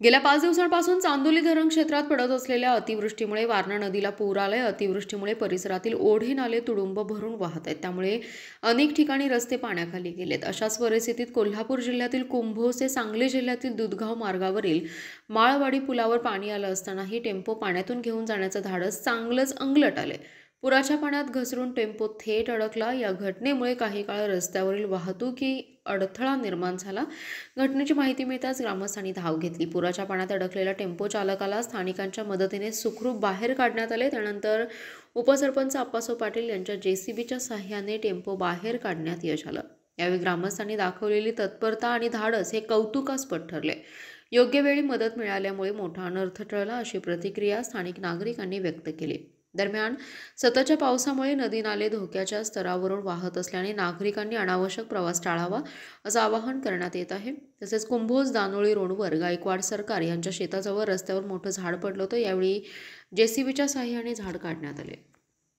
गेल्या 5 दिवसांपासून चांदोली धरण क्षेत्रात पडत असलेल्या अतिवृष्टीमुळे वारणा नदीला पूर आलाय। अतिवृष्टीमुळे परिसरातील ओढे नाले तुडुंब भरून वाहत आहेत। त्यामुळे अनेक ठिकाणी रस्ते पाण्याखाली गेलेत। अशाच परिस्थितीत कोल्हापूर जिल्ह्यातील कुंभोज ते सांगली जिल्ह्यातील दुधगाव मार्गावरील माळवाडी पुलावर पाणी आलं असतानाही टेम्पो पाण्यातून घेऊन जाण्याचं धाडस चांगलंच अंगलट आले। पुराच्या पाण्यात घसरून टेम्पो थेट अडकला। या घटनेमुळे काही काळ रस्त्यावरील वाहतुकी अडथळा निर्माण झाला। घटनेची माहिती मिळताच ग्रामस्थांनी धाव घेतली। पुराच्या पाण्यात अडकलेल्या टेम्पो चालकाला स्थानिकांच्या मदतीने सुखरूप बाहेर काढण्यात आले। त्यानंतर उपसरपंच आप्पासाहेब पाटील यांच्या जेसीबीच्या सहाय्याने टेम्पो बाहेर काढण्यात यश आलं। यावेळी ग्रामस्थांनी दाखवलेली तत्परता आणि धाडस हे कौतुकास्पद ठरले। योग्य वेळी मदत मिळाल्यामुळे मोठा अनर्थ टळला, अशी प्रतिक्रिया स्थानिक नागरिकांनी व्यक्त केली। दरम्यान सततच्या पावसामुळे नदी नाले धोक्याच्या स्तरावरून वाहत असल्याने नागरिकांनी अनावश्यक प्रवास टाळावा असं आवाहन करण्यात येत आहे। तसेच कुंभोज दानोळी रोडवर गायकवाड सरकार यांच्या शेताजवळ रस्त्यावर मोठं झाड पडलं होतं। यावेळी जेसीबीच्या सहाय्याने झाड काढण्यात आले।